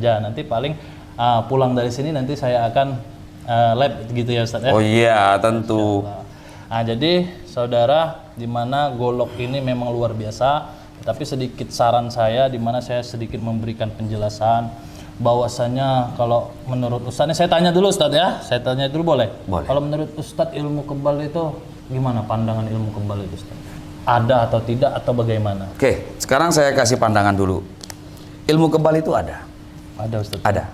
saja. Nanti paling pulang dari sini nanti saya akan lab gitu ya Ustaz ya. Oh iya, tentu. Nah, jadi saudara, di mana golok ini memang luar biasa, tapi sedikit saran saya di mana saya sedikit memberikan penjelasan bahwasanya kalau menurut Ustaz ini saya tanya dulu Ustaz ya. Saya tanya dulu boleh? Boleh. Kalau menurut Ustaz ilmu kebal itu gimana pandangan ilmu kebal itu Ustaz? Ada atau tidak atau bagaimana? Oke, sekarang saya kasih pandangan dulu. Ilmu kebal itu ada. Ada Ustaz. Ada.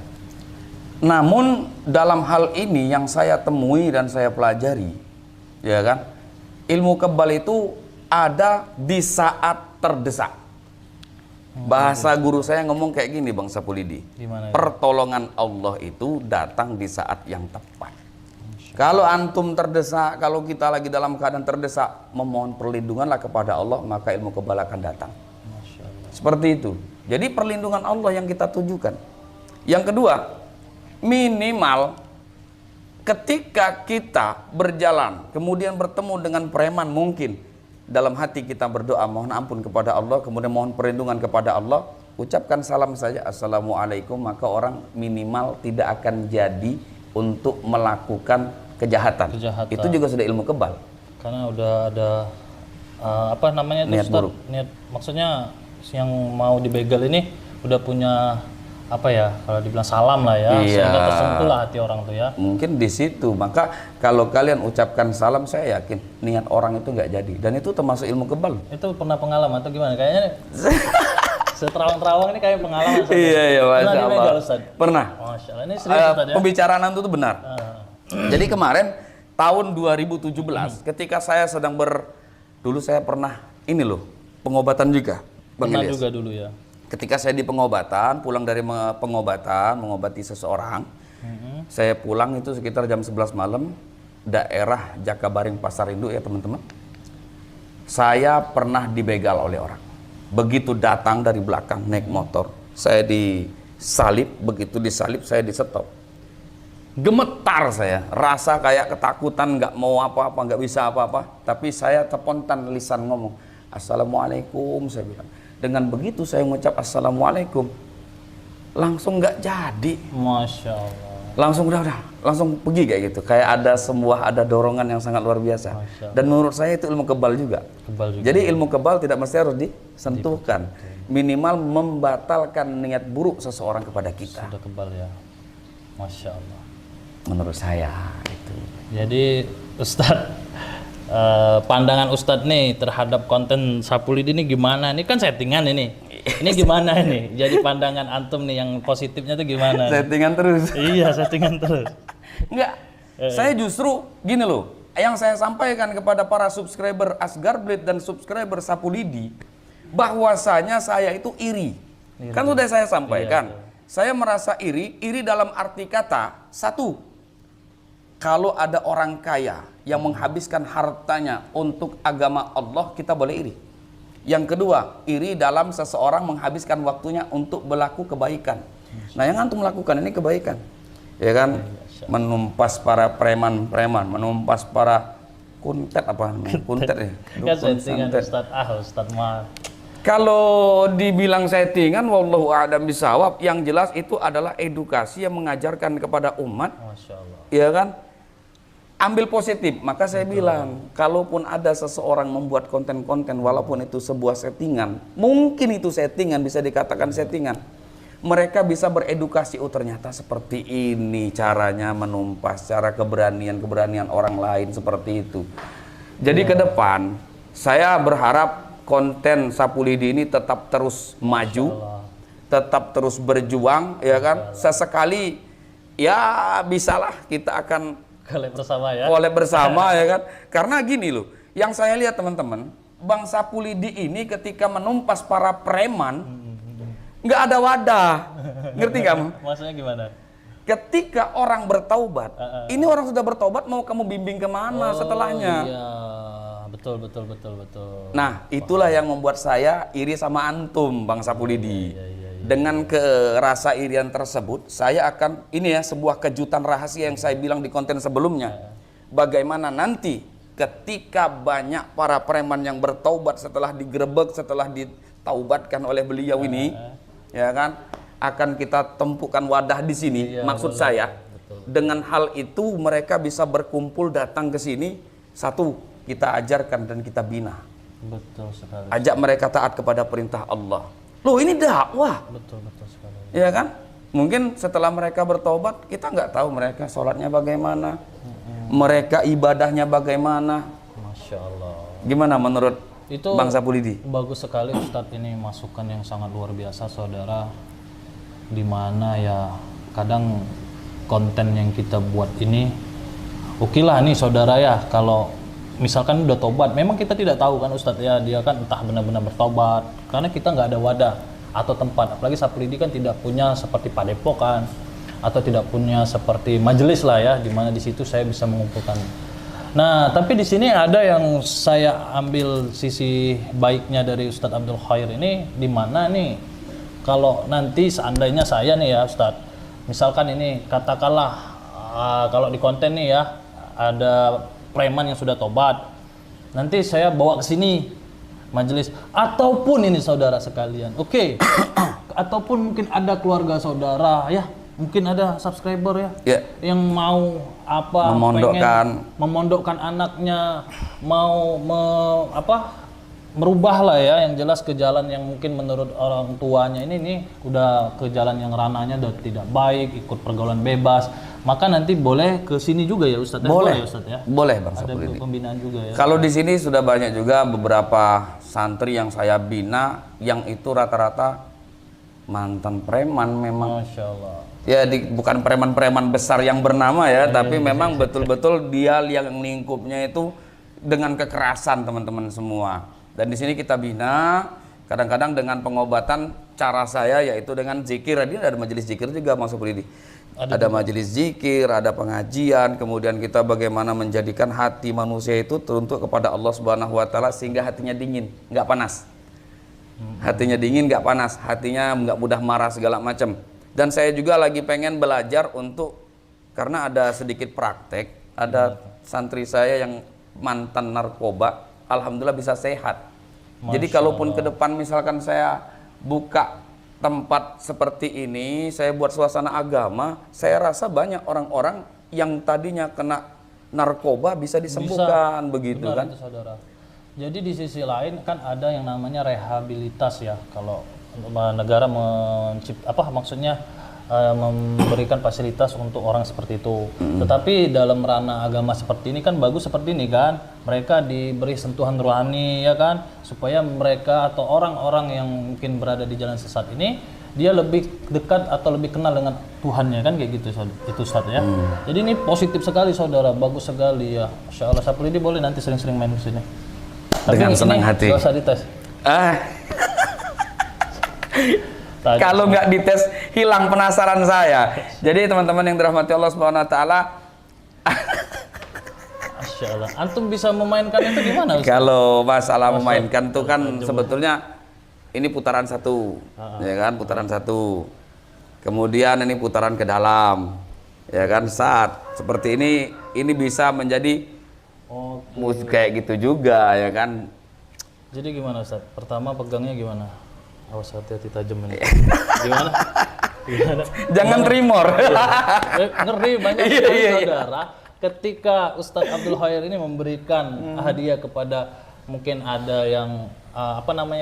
Namun dalam hal ini yang saya temui dan saya pelajari, ya kan, ilmu kebal itu ada di saat terdesak. Bahasa guru saya ngomong kayak gini Bang Sapulidi. Gimana ya? Pertolongan Allah itu datang di saat yang tepat. Kalau antum terdesak, kalau kita lagi dalam keadaan terdesak, memohon perlindunganlah kepada Allah, maka ilmu kebal akan datang. Masya Allah. Seperti itu. Jadi perlindungan Allah yang kita tujukan. Yang kedua, minimal ketika kita berjalan kemudian bertemu dengan preman, mungkin dalam hati kita berdoa mohon ampun kepada Allah, kemudian mohon perlindungan kepada Allah, ucapkan salam saja assalamualaikum, maka orang minimal tidak akan jadi untuk melakukan kejahatan. Itu juga sudah ilmu kebal. Karena udah ada apa namanya itu Niat Ustaz? buruk. Niat, maksudnya yang mau dibegal ini udah punya apa ya, kalau dibilang salam lah ya, Iya. sehingga tersentuh lah hati orang tuh ya. Mungkin di situ. Maka kalau kalian ucapkan salam, saya yakin niat orang itu nggak jadi. Dan itu termasuk ilmu kebal. Itu pernah pengalaman atau gimana? Kayaknya seterawang-terawang ini kayak pengalaman. Ustaz. Iya, iya, Pernah Masya dibegal Allah. Ustaz? Pernah. Masya Allah, ini serius Ustaz ya? Pembicaraan itu tuh benar. Jadi kemarin tahun 2017 ketika saya sedang dulu saya pernah ini loh, pengobatan juga Bang Pernah Ilyas. juga dulu ya. Ketika saya di pengobatan, pulang dari pengobatan, mengobati seseorang, saya pulang itu sekitar jam 11 malam, daerah Jakabaring Pasar Induk ya teman-teman. Saya pernah dibegal oleh orang. Begitu datang dari belakang naik motor, saya disalip, begitu disalip saya disetop. Gemetar saya, rasa kayak ketakutan, nggak mau apa-apa, nggak bisa apa-apa. Tapi saya spontan lisan ngomong, assalamualaikum, saya bilang. Dengan begitu saya mengucap assalamualaikum, langsung nggak jadi. Masya Allah. Langsung udah, langsung pergi kayak gitu. Kayak ada dorongan yang sangat luar biasa. Dan menurut saya itu ilmu kebal juga. Kebal juga. Jadi ilmu kebal tidak mesti harus disentuhkan. Minimal membatalkan niat buruk seseorang kepada kita. Sudah kebal ya. Masya Allah. Menurut saya itu. Jadi Ustadz, pandangan Ustadz nih terhadap konten Sapulidi ini gimana? Ini kan settingan ini. Ini gimana ini? Jadi pandangan antum nih yang positifnya tuh gimana? Settingan terus. Iya, settingan terus. Enggak. Saya justru gini loh. Yang saya sampaikan kepada para subscriber Asgar Blade dan subscriber Sapulidi, bahwasanya saya itu iri. Kan sudah saya sampaikan. Saya merasa iri dalam arti kata, satu, kalau ada orang kaya yang menghabiskan hartanya untuk agama Allah, kita boleh iri. Yang kedua, iri dalam seseorang menghabiskan waktunya untuk berlaku kebaikan. Nah, yang antum lakukan ini kebaikan. Ya kan? Menumpas para preman-preman, menumpas para kuntet apa namanya? Kuntet ya. Kan settingan Ustadz mah. Kalau dibilang settingan, wallahu a'lam bishawab, yang jelas itu adalah edukasi yang mengajarkan kepada umat. Masya Allah. Ya kan? Ambil positif. Maka saya bilang, kalaupun ada seseorang membuat konten-konten walaupun itu sebuah settingan, mungkin itu settingan, bisa dikatakan settingan, mereka bisa beredukasi, oh ternyata seperti ini caranya menumpas, cara keberanian orang lain seperti itu. Jadi ke depan saya berharap konten Sapulidi ini tetap terus maju, tetap terus berjuang, ya kan? Sesekali ya bisalah kita akan collab bersama ya. collab bersama ya kan? Karena gini loh, yang saya lihat teman-teman, Bang Sapulidi ini ketika menumpas para preman, nggak ada wadah, ngerti nggak? Maksudnya gimana? Ketika orang bertaubat, ini orang sudah bertaubat, mau kamu bimbing kemana setelahnya? Iya, betul. Nah, itulah yang membuat saya iri sama antum, Bang Sapulidi. Dengan rasa irian tersebut, saya akan, ini ya sebuah kejutan rahasia yang saya bilang di konten sebelumnya. Bagaimana nanti ketika banyak para preman yang bertaubat setelah digerebek, setelah ditaubatkan oleh beliau ini, ya kan? akan kita tempuhkan wadah di sini. Maksud saya, dengan hal itu mereka bisa berkumpul datang ke sini. Satu, kita ajarkan dan kita bina. Betul sekali. Ajak mereka taat kepada perintah Allah. Loh, ini dakwah. Betul sekali. Ya kan? Mungkin setelah mereka bertobat, kita nggak tahu mereka sholatnya bagaimana, mereka ibadahnya bagaimana. Masya Allah. Gimana menurut Itu Bang Sapulidi? bagus sekali Ustadz, ini masukan yang sangat luar biasa saudara. Dimana ya kadang konten yang kita buat ini, oke lah nih saudara ya, kalau misalkan udah tobat, memang kita tidak tahu kan Ustadz ya, dia kan entah benar-benar bertobat, karena kita nggak ada wadah atau tempat, apalagi Sapulidi kan tidak punya seperti padepokan atau tidak punya seperti majelis lah ya, dimana di situ saya bisa mengumpulkan. Nah, tapi di sini ada yang saya ambil sisi baiknya dari Ustadz Abdul Khair ini, dimana nih kalau nanti seandainya saya nih ya Ustadz, misalkan ini katakanlah kalau di konten nih ya ada preman yang sudah tobat, nanti saya bawa ke sini majelis, ataupun ini saudara sekalian, oke. Ataupun mungkin ada keluarga saudara ya, mungkin ada subscriber ya, yang mau apa memondokkan anaknya, mau merubah lah ya, yang jelas ke jalan yang mungkin menurut orang tuanya ini udah ke jalan yang ranahnya udah tidak baik, ikut pergaulan bebas, maka nanti boleh ke sini juga ya Ustadz? Boleh ya Ustadz ya? Boleh Bang Ada Sapulidi. pembinaan juga ya? Kalau di sini sudah banyak juga beberapa santri yang saya bina, yang itu rata-rata mantan preman memang. Masya Allah. Ya bukan preman-preman besar yang bernama ya, tapi memang betul-betul dia yang lingkupnya itu dengan kekerasan teman-teman semua. Dan di sini kita bina, kadang-kadang dengan pengobatan cara saya yaitu dengan zikir. Dia ada majelis zikir juga Bang Sapulidi. Ada majelis zikir, ada pengajian, kemudian kita bagaimana menjadikan hati manusia itu teruntuk kepada Allah Subhanahu wa taala sehingga hatinya dingin, nggak panas. Hatinya dingin, nggak panas, hatinya nggak mudah marah segala macam. Dan saya juga lagi pengen belajar untuk, karena ada sedikit praktek, ada santri saya yang mantan narkoba, alhamdulillah bisa sehat. Jadi kalaupun ke depan misalkan saya buka tempat seperti ini, saya buat suasana agama, saya rasa banyak orang-orang yang tadinya kena narkoba bisa disembuhkan, begitu benar kan? itu, saudara. Jadi di sisi lain kan ada yang namanya rehabilitas ya, kalau negara memberikan fasilitas untuk orang seperti itu. Tetapi dalam ranah agama seperti ini kan bagus seperti ini kan, mereka diberi sentuhan rohani ya kan, supaya mereka atau orang-orang yang mungkin berada di jalan sesat ini dia lebih dekat atau lebih kenal dengan Tuhannya kan, kayak gitu itu Ustaz ya. Jadi ini positif sekali saudara, bagus sekali ya. Masya Allah, Sapulidi boleh nanti sering-sering main di sini. Dengan senang hati. Gak usah dites. Kalau nggak dites hilang penasaran saya. Jadi teman-teman yang dirahmati Allah Subhanahu wa taala, Masya Allah. Antum bisa memainkan itu gimana Ustaz? kalau masalah memainkan tuh kan sebetulnya ini putaran satu, ya kan, putaran satu. Kemudian ini putaran ke dalam, ya kan, saat seperti ini bisa menjadi musik kayak gitu juga, ya kan. Jadi gimana Ustaz? Pertama pegangnya gimana? Awas hati-hati tajam ini. Gimana? Jangan tremor. Ngeri banyak sekali saudara. Ketika Ustadz Abdul Khair ini memberikan hadiah kepada, mungkin ada yang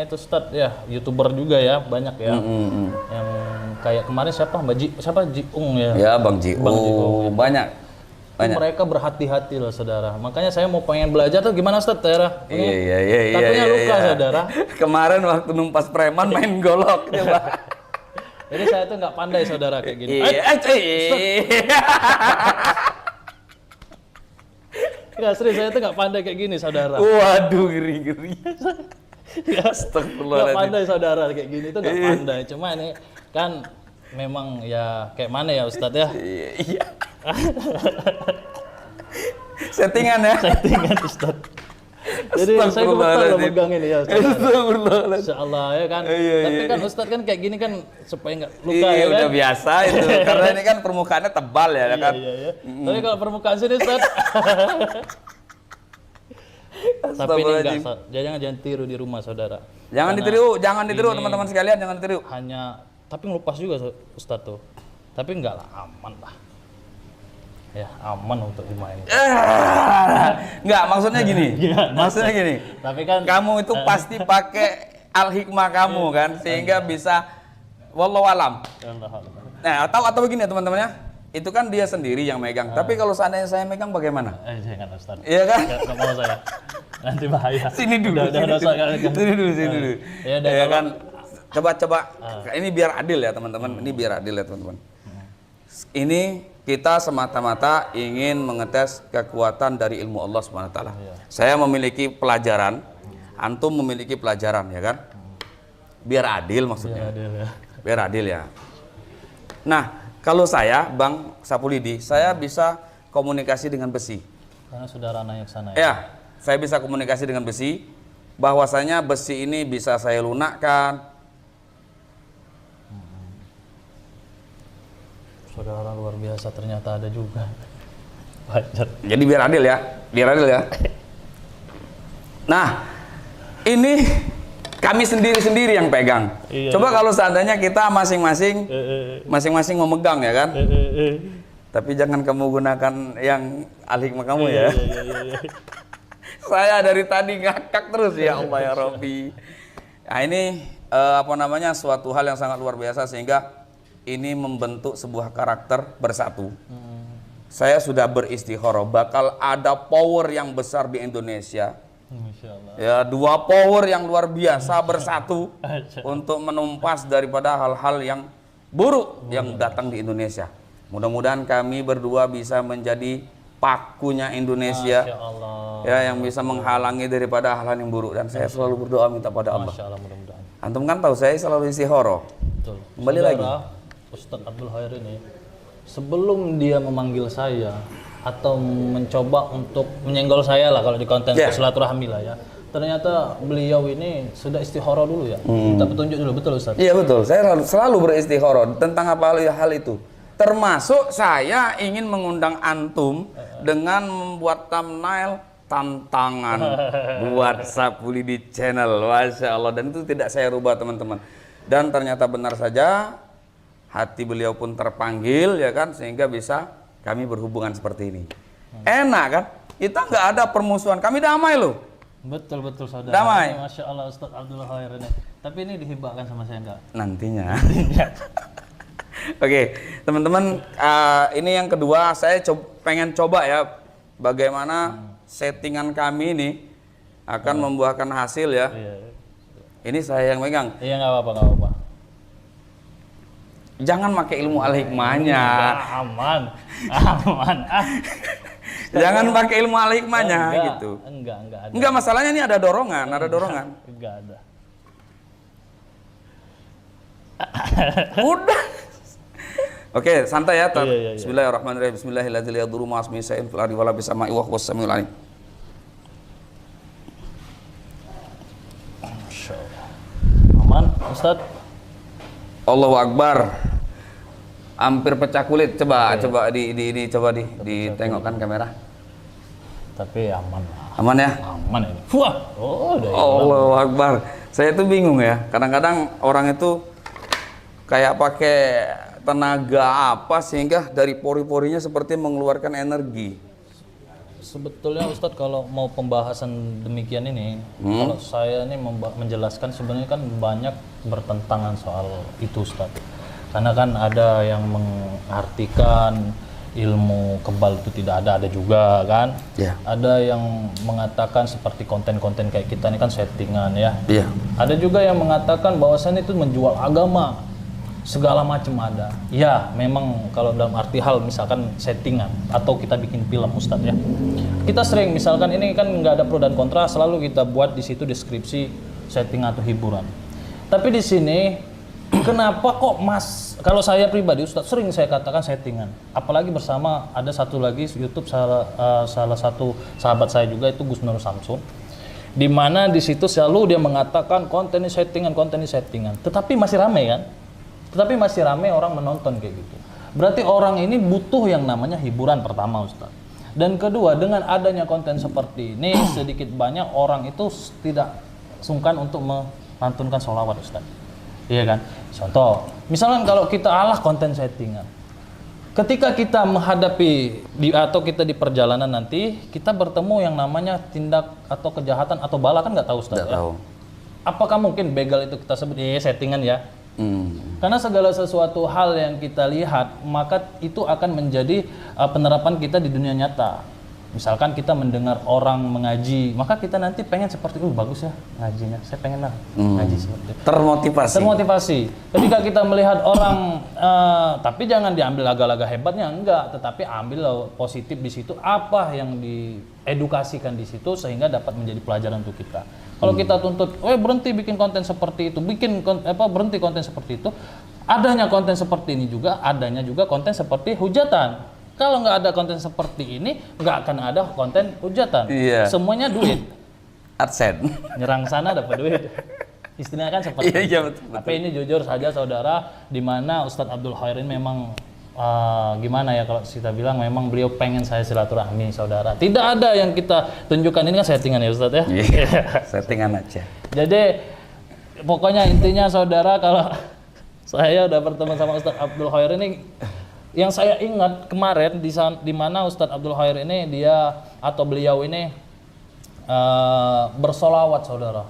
itu Ustadz ya, YouTuber juga ya, banyak ya. Yang kayak kemarin siapa Jiung ya? Ya Bang Jiung, banyak. Mereka berhati-hati loh saudara. Makanya saya mau pengen belajar tuh gimana Ustadz saudara. Iya. Takutnya luka saudara. Kemarin waktu numpas preman main golok. Jadi saya tuh nggak pandai saudara kayak gini. Nggak, serius, saya tuh nggak pandai kayak gini saudara. Waduh, ngeri. Nggak pandai saudara kayak gini tuh nggak pandai. Cuma ini kan memang ya kayak mana ya Ustadz ya. Iya. Settingan ya. Settingan Ustadz. Jadi saya kebetulan megang ini ya Ustadz. Insya Allah ya kan. Tapi kan Ustadz kan kayak gini kan supaya nggak luka ya kan. Udah biasa itu. Karena ini kan permukaannya tebal ya kan. Iya. Tapi kalau permukaan sini Ustadz. Tapi ini enggak, jangan tiru di rumah saudara. Jangan ditiru teman-teman sekalian, jangan ditiru. Hanya tapi ngelupas juga Ustadz tuh. Tapi enggak lah, aman lah. Ya, aman untuk dimainin. Enggak, maksudnya gini. Maksudnya gini. Tapi kan Kamu itu pasti pakai al-hikmah kamu kan, sehingga bisa wallahu alam. Nah, atau begini ya teman-teman ya. Itu kan dia sendiri yang megang. Tapi kalau seandainya saya megang bagaimana? Jangan Ustaz. Iya kan? Nggak mau saya. Nanti bahaya. Sini dulu. Sini dulu. Ya kan. Coba. Ini biar adil ya teman-teman. Ini biar adil ya teman-teman. Ini kita semata-mata ingin mengetes kekuatan dari ilmu Allah Subhanahu wa taala. Saya memiliki pelajaran, antum memiliki pelajaran ya kan? Biar adil maksudnya. Biar adil ya. Nah, kalau saya, Bang Sapulidi, saya bisa komunikasi dengan besi. Karena sudah ranahnya ke sana ya? Ya, saya bisa komunikasi dengan besi. Bahwasanya besi ini bisa saya lunakkan. Saudara luar biasa, ternyata ada juga. Wajar. Jadi biar adil ya, Nah, ini kami sendiri-sendiri yang pegang. Iya, Coba kalau seandainya kita masing-masing memegang ya kan? Tapi jangan kamu gunakan yang al-hikmah kamu ya. Saya dari tadi ngakak terus ya Allah ya Rabbi. Nah ini suatu hal yang sangat luar biasa sehingga ini membentuk sebuah karakter bersatu. Saya sudah beristikharah bakal ada power yang besar di Indonesia. Masya Allah. Ya, dua power yang luar biasa bersatu untuk menumpas daripada hal-hal yang buruk yang datang di Indonesia. Mudah-mudahan kami berdua bisa menjadi pakunya Indonesia. Masya Allah. Ya, yang bisa menghalangi daripada hal-hal yang buruk, dan saya selalu berdoa minta pada Allah. Masya Allah, mudah-mudahan. Antum kan tahu saya selalu istikharah. Betul. Kembali Saudara, lagi. Ustadz Abdul Khair ini sebelum dia memanggil saya atau mencoba untuk menyenggol saya lah kalau di konten silaturahmi lah ya, ternyata beliau ini sudah istikharah dulu ya, minta petunjuk dulu, betul Ustadz? Iya betul, saya selalu beristikharah tentang apa hal itu. Termasuk saya ingin mengundang antum dengan membuat thumbnail tantangan buat Sapulidi Channel, Masya Allah, dan itu tidak saya rubah teman-teman. Dan ternyata benar saja hati beliau pun terpanggil ya kan, sehingga bisa kami berhubungan seperti ini. Enak kan? Kita nggak ada permusuhan, kami damai loh. Betul saudara. Damai. Masya Allah Ustadz Abdul Khair ini. Tapi ini dihibahkan sama saya enggak? Nantinya. Oke, teman-teman, ini yang kedua, saya pengen coba ya bagaimana settingan kami ini akan membuahkan hasil ya. Iya. Ini saya yang megang. Iya, nggak apa-apa. Jangan pakai ilmu al-hikmahnya. Aman. Jangan pakai ilmu al-hikmahnya gitu. Enggak ada. Enggak, masalahnya ini ada dorongan, Enggak ada. Udah. Oke, santai ya. Iya. Bismillahirrahmanirrahim. Bismillahirrahmanirrahim. Yadurru ma'asmi sa'in fil ardi wala bisama'i wa huwas samiul alim. Aman, Ustadz? Allahu Akbar. Hampir pecah kulit. Coba ditengokkan kamera. Tapi aman lah. Aman ya? Aman ini. Wah, udah Allahu Akbar. Saya tuh bingung ya. Kadang-kadang orang itu kayak pakai tenaga apa sehingga dari pori-porinya seperti mengeluarkan energi. Sebetulnya Ustadz kalau mau pembahasan demikian ini, kalau saya ini menjelaskan sebenarnya kan banyak bertentangan soal itu Ustadz. Karena kan ada yang mengartikan ilmu kebal itu tidak ada juga kan. Ya. Ada yang mengatakan seperti konten-konten kayak kita ini kan settingan ya. Iya. Ada juga yang mengatakan bahwasannya itu menjual agama. Segala macam ada. Ya, memang kalau dalam arti hal misalkan settingan atau kita bikin film Ustadz ya. Kita sering misalkan ini kan nggak ada pro dan kontra, selalu kita buat di situ deskripsi setting atau hiburan. Tapi di sini kenapa kok kalau saya pribadi Ustadz sering saya katakan settingan. Apalagi bersama ada satu lagi YouTube salah satu sahabat saya juga itu Gus Nur Samsun. Di mana di situ selalu dia mengatakan konten ini settingan. Tetapi masih ramai kan? Tetapi masih ramai orang menonton kayak gitu. Berarti orang ini butuh yang namanya hiburan pertama Ustaz. Dan kedua, dengan adanya konten seperti ini sedikit banyak orang itu tidak sungkan untuk melantunkan sholawat Ustaz. Iya kan? Contoh, misalkan kalau kita konten settingan. Ketika kita menghadapi atau kita di perjalanan nanti, kita bertemu yang namanya tindak atau kejahatan atau bala, kan nggak tahu Ustaz. Nggak tahu. Apakah mungkin begal itu kita sebut settingan ya? Karena segala sesuatu hal yang kita lihat, maka itu akan menjadi penerapan kita di dunia nyata. Misalkan kita mendengar orang mengaji, maka kita nanti pengen seperti, bagus ya ngajinya, saya pengen lah ngaji seperti itu. Termotivasi. Ketika kita melihat orang, tapi jangan diambil laga-laga hebatnya, enggak, tetapi ambil positif di situ, apa yang diedukasikan di situ sehingga dapat menjadi pelajaran untuk kita. Kalau kita tuntut, berhenti bikin konten seperti itu, berhenti konten seperti itu, adanya konten seperti ini juga, adanya juga konten seperti hujatan. Kalau nggak ada konten seperti ini, nggak akan ada konten hujatan. Iya. Semuanya duit. AdSense. Nyerang sana dapat duit. Istilahnya kan seperti itu. Iya, betul. Tapi ini jujur saja saudara, di mana Ustadz Abdul Khair ini memang gimana ya kalau kita bilang, memang beliau pengen saya silaturahmi saudara. Tidak ada yang kita tunjukkan, ini kan settingan ya Ustadz ya. Iya, settingan aja. Jadi pokoknya intinya saudara, kalau saya udah bertemu sama Ustadz Abdul Khair ini, yang saya ingat kemarin di mana Ustadz Abdul Khair ini beliau ini bersolawat saudara.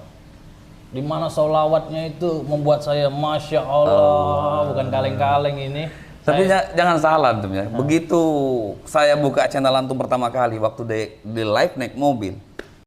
Di mana solawatnya itu membuat saya Masya Allah, bukan kaleng-kaleng ini. Tapi jangan salah tuh ya. Begitu saya buka channel Antum pertama kali waktu di live naik mobil,